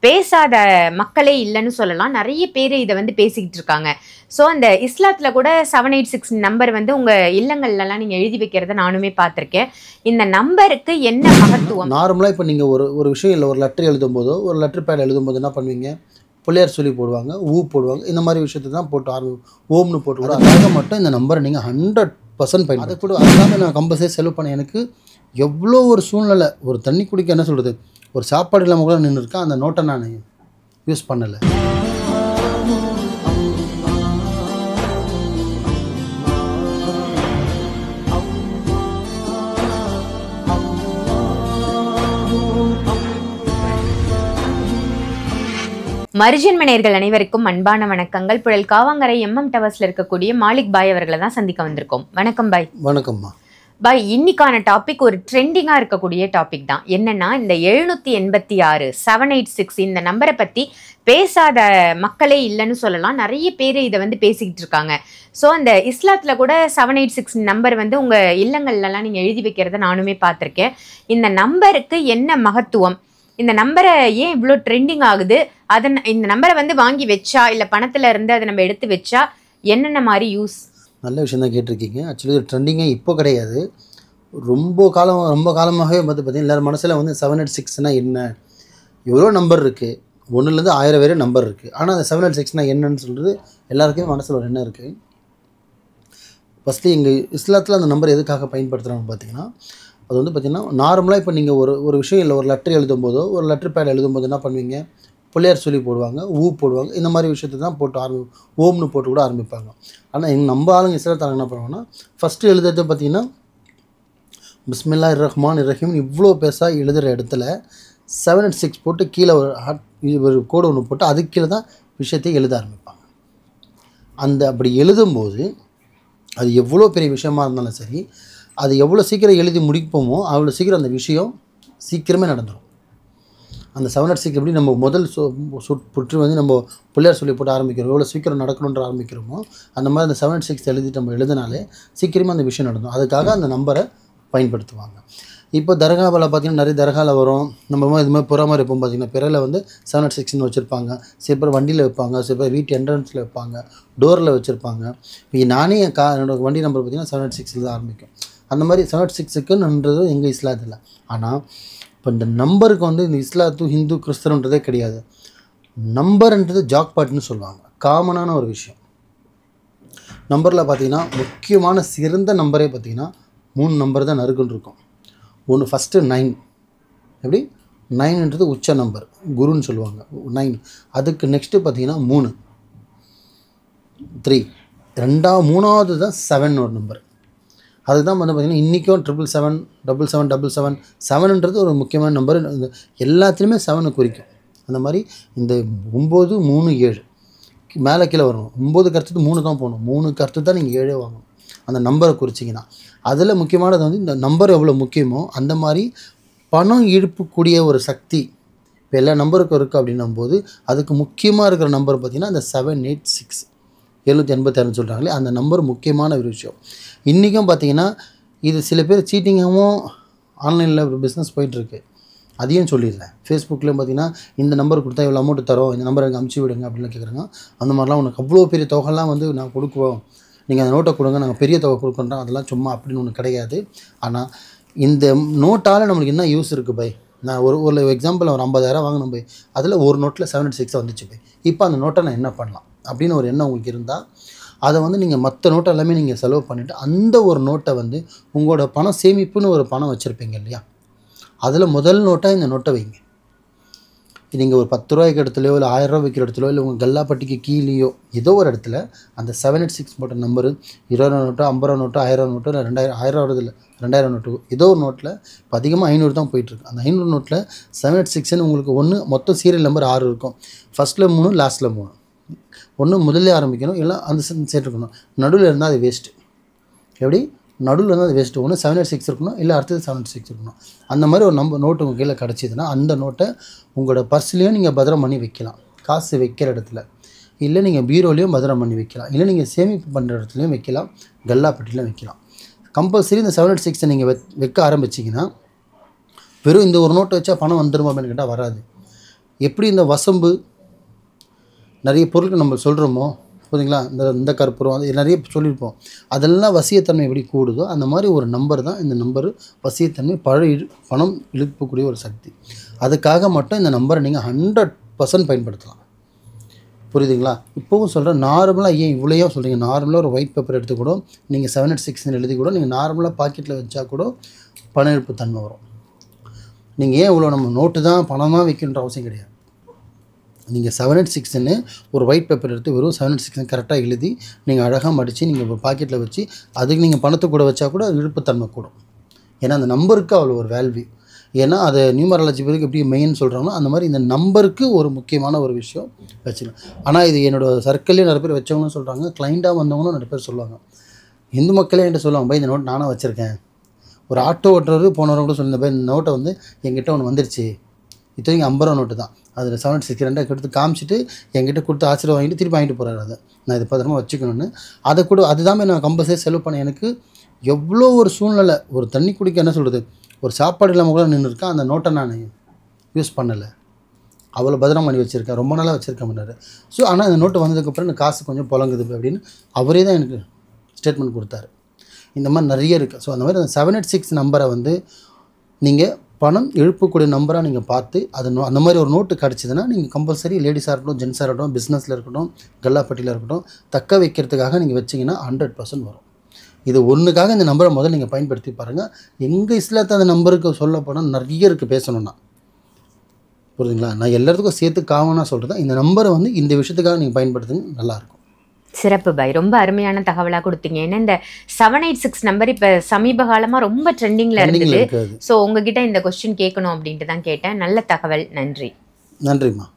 பேசாத மக்களே இல்லைன்னு சொல்லலாம். நிறைய பேர் இதை வந்து பேசிக்கிட்டு இருக்காங்க. ஸோ அந்த இஸ்லாத்தில் கூட 786 நம்பர் வந்து உங்கள் இல்லங்கள்லாம் நீங்கள் எழுதி வைக்கிறத நானுமே பார்த்துருக்கேன். இந்த நம்பருக்கு என்ன மகத்துவம்? நார்மலாக இப்போ நீங்கள் ஒரு விஷயம் இல்லை, ஒரு லெட்டர் எழுதும்போதோ ஒரு லெட்டர் பேட் எழுதும்போது என்ன பண்ணுவீங்க, பிள்ளையார் சொல்லி போடுவாங்க, போடுவாங்க. இந்த மாதிரி விஷயத்தை தான் போட்டு ஓம்னு போட்டு கூட அதுக்காக மட்டும் இந்த நம்பரை நீங்கள் 100% பயன். அதை கூட அதுக்காக நான் கம்பல்சரி செலவு பண்ண. எனக்கு எவ்வளோ ஒரு சூழ்நிலை, ஒரு தண்ணி குடிக்க என்ன சொல்கிறது, ஒரு சாப்பாடு இல்லாமல் கூட நின்று இருக்கேன். அந்த நோட்டை நான் யூஸ் பண்ணலை. மர்ஜன் மனையர்கள் அனைவருக்கும் அன்பான வணக்கங்கள். புழல் காவாங்கரை MM டவர்ஸ்ல இருக்கக்கூடிய மாலிக் பாய் அவர்களை தான் சந்திக்க வந்திருக்கோம். வணக்கம் பாய். வணக்கம்மா பாய். இன்னைக்கான டாபிக் ஒரு ட்ரெண்டிங்கா இருக்கக்கூடிய டாபிக் தான். என்னன்னா, இந்த 786 786 இந்த நம்பரை பத்தி பேசாத மக்களே இல்லைன்னு சொல்லலாம். நிறைய பேர் இதை வந்து பேசிக்கிட்டு இருக்காங்க. ஸோ அந்த இஸ்லாத்தில் கூட 786 நம்பர் வந்து உங்கள் இல்லங்கள்லாம் நீங்கள் எழுதி வைக்கிறத நானுமே பார்த்துருக்கேன். இந்த நம்பருக்கு என்ன மகத்துவம்? இந்த நம்பரை ஏன் இவ்வளோ ட்ரெண்டிங் ஆகுது? இந்த நம்பரை வந்து வாங்கி வச்சா இல்லை பணத்தில் இருந்து அதை நம்ம எடுத்து வச்சா என்னென்ன மாதிரி யூஸ்? நல்ல விஷயம் தான் கேட்டிருக்கீங்க. ஆக்சுவலி ஒரு ட்ரெண்டிங்கே இப்போ கிடையாது, ரொம்ப காலமாகவே பார்த்தீங்கன்னா எல்லாரும் மனசில் வந்து 786னால் என்ன, எவ்வளோ நம்பர் இருக்குது, 1லேருந்து 1000 வரை நம்பர் இருக்குது. ஆனால் அந்த 786னால் என்னன்னு சொல்கிறது எல்லாருக்குமே மனசில் ஒரு எண்ணம் இருக்குது. ஃபஸ்ட்டு எங்கள் இஸ்லாத்தில் அந்த நம்பர் எதுக்காக பயன்படுத்துகிறாங்கன்னு பார்த்தீங்கன்னா, அது வந்து பார்த்திங்கன்னா நார்மலாக இப்போ நீங்கள் ஒரு விஷயம் இல்லை, ஒரு லெட்டர் எழுதும்போதோ ஒரு லெட்டர் பேட் எழுதும்போது என்ன பண்ணுவீங்க, பிள்ளையார் சொல்லி போடுவாங்க, போடுவாங்க. இந்த மாதிரி விஷயத்தை தான் போட்டு ஓம்னு போட்டு கூட ஆரம்பிப்பாங்க. ஆனால் நம்ம ஆளுங்க இஸ்லாத்தாங்க என்ன பண்ணுவாங்கன்னா, ஃபஸ்ட்டு எழுதுறது பார்த்திங்கன்னா பிஸ்மில்லாஹிர் ரஹ்மானிர் ரஹீம் இவ்வளோ பேசாக எழுதுகிற இடத்துல 786 போட்டு கீழே ஒரு கோடு ஒன்று போட்டு அதுக்கு கீழே தான் விஷயத்தை எழுத ஆரம்பிப்பாங்க. அப்படி எழுதும்போது அது எவ்வளோ பெரிய விஷயமா இருந்தாலும் சரி, அது எவ்வளோ சீக்கிரம் எழுதி முடிப்போமோ அவ்வளோ சீக்கிரம் அந்த விஷயம் சீக்கிரமே நடந்துடும். அந்த 786 எப்படி நம்ம முதல் புற்று வந்து நம்ம பிள்ளையார் சொல்லி போட்டு ஆரம்பிக்கிறோம், எவ்வளோ சீக்கிரம் நடக்கணுன்ற ஆரம்பிக்கிறோமோ அந்த மாதிரி அந்த 786 எழுதிட்டு நம்ம எழுதினாலே சீக்கிரமாக அந்த விஷயம் நடந்துடும். அதுக்காக அந்த நம்பரை பயன்படுத்துவாங்க. இப்போ தர்காவில் பார்த்திங்கன்னா நிறைய தர்காவில் வரும், நம்ம இது மாதிரி புறமா இருப்போம் பார்த்திங்கன்னா பிறையில் வந்து 786ன்னு வச்சுருப்பாங்க. சில பேர் வண்டியில் வைப்பாங்க, சில பேர் வீட்டு என்ட்ரன்ஸில் வைப்பாங்க, டோரில் வச்சுருப்பாங்க. இப்போ நானே என்னோட வண்டி நம்பர் பார்த்திங்கன்னா 786 தான் ஆரம்பிக்கும். அந்த மாதிரி 786க்குன்றது எங்கள் இஸ்லாத்தில். ஆனால் இப்போ இந்த நம்பருக்கு வந்து இந்த இஸ்லாத்து ஹிந்து கிறிஸ்தவன்றதே கிடையாது. நம்பர்ன்றது ஜாக்பாட்னு சொல்லுவாங்க, காமனான ஒரு விஷயம். நம்பரில் பார்த்திங்கன்னா முக்கியமான சிறந்த நம்பரே பார்த்திங்கன்னா 3 நம்பர் தான் நறுக்குன்னு இருக்கும். ஒன்று ஃபஸ்ட்டு 9, எப்படி 9ன்றது உச்ச நம்பர், குருன்னு சொல்லுவாங்க 9. அதுக்கு நெக்ஸ்ட்டு பார்த்திங்கன்னா 3, 3, மூணாவது தான் 7 ஒரு நம்பர். அதுதான் வந்து பார்த்திங்கன்னா இன்றைக்கும் 777, 7777, 7ன்றது ஒரு முக்கியமான நம்பர். எல்லாத்துலேயுமே 7 குறிக்கும். அந்த மாதிரி இந்த 9, 3, 7 மேலே கீழே வரணும். 9க்கு அடுத்தது 3 தான் போகணும், 3க்கு அடுத்து தான் நீங்கள் 7 வாங்கணும். அந்த நம்பரை குறிச்சிங்கன்னா அதில் முக்கியமானது வந்து இந்த நம்பர் எவ்வளோ முக்கியமோ அந்த மாதிரி பணம் இழுப்புக்கூடிய ஒரு சக்தி இப்போ எல்லா நம்பருக்கும் இருக்குது அப்படின்னும் போது அதுக்கு முக்கியமாக இருக்கிற நம்பர் பார்த்திங்கன்னா அந்த 786 786 சொல்கிறாங்களே அந்த நம்பர் முக்கியமான ஒரு விஷயம். இன்றைக்கும் பார்த்திங்கன்னா இது சில பேர் சீட்டிங்காகவும் ஆன்லைனில் ஒரு பிஸ்னஸ் போயிட்டுருக்கு. அதையும் சொல்லிடுறேன். ஃபேஸ்புக்லேயும் பார்த்திங்கன்னா இந்த நம்பர் கொடுத்தா இவ்வளோ அமௌண்ட்டு தரோம், இந்த நம்பரை எனக்கு அமுச்சு விடுங்க அப்படின்னு கேட்குறாங்க. அந்த மாதிரிலாம் உனக்கு அவ்வளோ பெரிய தொகைலாம் வந்து நான் கொடுக்குவோம், நீங்கள் அந்த நோட்டை கொடுங்க, நாங்கள் பெரிய தொகை கொடுக்குறோம், அதெல்லாம் சும்மா அப்படின்னு ஒன்று கிடையாது. ஆனால் இந்த நோட்டால் நம்மளுக்கு என்ன யூஸ் இருக்குது பை? நான் ஒரு எக்ஸாம்பிள் ஒரு 50,000 வாங்கினோம் பை, அதில் ஒரு நோட்டில் 786 வந்துச்சு பை. இப்போ அந்த நோட்டை நான் என்ன பண்ணலாம் அப்படின்னு ஒரு எண்ணம் உங்களுக்கு இருந்தால் அதை வந்து நீங்கள் மற்ற நோட்டை எல்லாமே நீங்கள் செலவு பண்ணிவிட்டு அந்த ஒரு நோட்டை வந்து உங்களோட பணம் சேமிப்புன்னு ஒரு பணம் வச்சுருப்பீங்க இல்லையா, அதில் முதல் நோட்டாக இந்த நோட்டை வைங்க. நீங்கள் ஒரு 10 ரூபாய்க்கு இடத்துலையோ இல்லை 1000 ரூபா வைக்கிற இடத்துலையோ இல்லை உங்கள் கல்லாப்பட்டிக்கு கீழேயோ ஏதோ ஒரு இடத்துல அந்த 786 போட்ட நம்பரு 20 நோட்டோ 50 நோட்டோ 1000 நோட்டோ இல்லை 2000, 1000 வருது இல்லை 2000 நோட்டு ஏதோ ஒரு நோட்டில் இப்போ அதிகமாக 500 தான் போயிட்டுருக்கு. அந்த 500 நோட்டில் 786ன்னு உங்களுக்கு ஒன்று மொத்தம் சீரியல் நம்பர் 6 இருக்கும். ஃபஸ்ட்டில் 3, லாஸ்ட்டில் 3. ஒன்று முதல்ல ஆரம்பிக்கணும், இல்லை அந்த சேர்த்துக்கணும். நடுவில் இருந்தால் அது வேஸ்ட்டு. எப்படி நடுவில் இருந்தால் அது வேஸ்ட்டு. ஒன்று 786 இருக்கணும், இல்லை அடுத்தது 786 இருக்கணும். அந்த மாதிரி ஒரு நோட்டு உங்கள் கீழே கிடச்சிதுன்னா அந்த நோட்டை உங்களோட பர்ஸ்லேயும் நீங்கள் பத்திரம் பண்ணி வைக்கலாம், காசு வைக்கிற இடத்துல. இல்லை நீங்கள் பீரோலையும் பத்திரம் பண்ணி வைக்கலாம், இல்லை நீங்கள் சேமிப்பு பண்ணுற இடத்துலையும் வைக்கலாம், கல்லாப்பட்டிலையும் வைக்கலாம். கம்பல்சரி இந்த 786 நீங்கள் வைக்க ஆரம்பிச்சிங்கன்னா வெறும் இந்த ஒரு நோட்டை வச்சா பணம் வந்துடும் அப்படின்னு கேட்டால் வராது. எப்படி இந்த வசம்பு நிறைய பொருட்கள் நம்ம சொல்கிறோமோ புரியுதுங்களா, இந்த கற்பூரம் அது நிறைய சொல்லியிருப்போம், அதெல்லாம் வசியத்தன்மை எப்படி கூடுதோ அந்த மாதிரி ஒரு நம்பர் தான் இந்த நம்பரு. வசியத்தன்மை பணம் இழுக்கக்கூடிய ஒரு சக்தி. அதுக்காக மட்டும் இந்த நம்பரை நீங்கள் 100% பயன்படுத்தலாம். புரியுதுங்களா? இப்போவும் சொல்கிறேன், நார்மலாக ஏன் இவ்வளோ சொல்கிறீங்க, நார்மலாக ஒரு ஒயிட் பேப்பர் எடுத்து கூட நீங்கள் 786 எழுதி கூட நீங்கள் நார்மலாக பாக்கெட்டில் வச்சா கூட பண இழுப்பு தன்மை வரும். நீங்கள் ஏன் இவ்வளோ நம்ம நோட்டு தான் பணம் தான் வைக்கணுன்ற அவசியம் கிடையாது. நீங்கள் 786 ஒரு ஒயிட் பேப்பர் எடுத்து வெறும் 786 கரெக்டாக எழுதி நீங்கள் அழகாக மடித்து நீங்கள் ஒரு பாக்கெட்டில் வச்சு அதுக்கு நீங்கள் பணத்தை கூட வச்சா கூட இழுப்புத்தன்மை கூடும். ஏன்னா அந்த நம்பருக்கு அவ்வளோ ஒரு வேல்யூ. ஏன்னா அது நியூமராலஜி பேருக்கு எப்படி மெயின் சொல்கிறாங்களோ அந்த மாதிரி இந்த நம்பருக்கு ஒரு முக்கியமான ஒரு விஷயம் வச்சுக்கலாம். ஆனால் இது என்னோடய சர்க்கிள்லேயே நிறைய பேர் வச்சவங்களும் சொல்கிறாங்க, கிளைண்ட்டாக வந்தவங்களும் நிறைய பேர் சொல்லுவாங்க. இந்து மக்களே என்கிட்ட சொல்லுவாங்க, பை இந்த நோட் நானும் வச்சுருக்கேன். ஒரு ஆட்டோ ஓட்டுறவர் போனவரும் கூட சொல்லியிருந்த பை இந்த நோட்டை வந்து என்கிட்ட ஒன்று வந்துருச்சு, இத்தனைக்கும் 50 ரூபா நோட்டு தான், அதில் 786 ரெண்டாக எடுத்து காமிச்சிட்டு என்கிட்ட கொடுத்து ஆசீர்வாதம் வாங்கிட்டு திருப்பி வாங்கிட்டு போகிறாரு. அதை நான் இதை பத்திரமா வச்சுக்கணும்னு அதை கூட அதுதான் நான் கம்பல்சரி செலவு பண்ணேன். எனக்கு எவ்வளோ ஒரு சூழ்நிலை, ஒரு தண்ணி குடிக்க என்ன சொல்கிறது, ஒரு சாப்பாடு இல்லாமல் கூட நின்று இருக்கேன், அந்த நோட்டை நான் யூஸ் பண்ணலை, அவ்வளோ பத்திரம் பண்ணி வச்சுருக்கேன், ரொம்ப நாளாக வச்சுருக்கேன் பண்ணார். ஸோ ஆனால் இந்த நோட்டு வந்ததுக்கப்புறம் எனக்கு காசு கொஞ்சம் புழங்குது அப்படின்னு அவரே தான் எனக்கு ஸ்டேட்மெண்ட் கொடுத்தாரு. இந்த மாதிரி நிறைய இருக்குது. ஸோ அந்த மாதிரி அந்த 786 நம்பரை வந்து நீங்கள் பணம் எழுப்பக்கூடிய நம்பராக நீங்கள் பார்த்து அது அந்த மாதிரி ஒரு நோட்டு கிடச்சிதுன்னா நீங்கள் கம்பல்சரி லேடிஸாக இருக்கட்டும், ஜென்ஸாக இருக்கட்டும், பிஸ்னஸில் இருக்கட்டும், கல்லாப்பட்டியில் இருக்கட்டும், தக்க வைக்கிறதுக்காக நீங்கள் வச்சிங்கன்னா 100% வரும். இது ஒன்றுக்காக இந்த நம்பரை முதல்ல நீங்கள் பயன்படுத்தி பாருங்கள். எங்கள் இஸ்லாத்தை அந்த நம்பருக்கு சொல்ல போனால் நிறைய இருக்குது பேசணுன்னா, புரியுதுங்களா? நான் எல்லாத்துக்கும் சேர்த்து காமனாக சொல்கிறேன், இந்த நம்பரை வந்து இந்த விஷயத்துக்காக நீங்கள் பயன்படுத்துங்க, நல்லாயிருக்கும். சிறப்பு பாய், ரொம்ப அருமையான தகவலாக கொடுத்தீங்க. ஏன்னா இந்த 786 நம்பர் இப்போ சமீப காலமாக ரொம்ப ட்ரெண்டிங்கில் இருந்தது. ஸோ உங்ககிட்ட இந்த கொஸ்டின் கேட்கணும் அப்படின்ட்டு தான் கேட்டேன். நல்ல தகவல், நன்றி. நன்றிம்மா.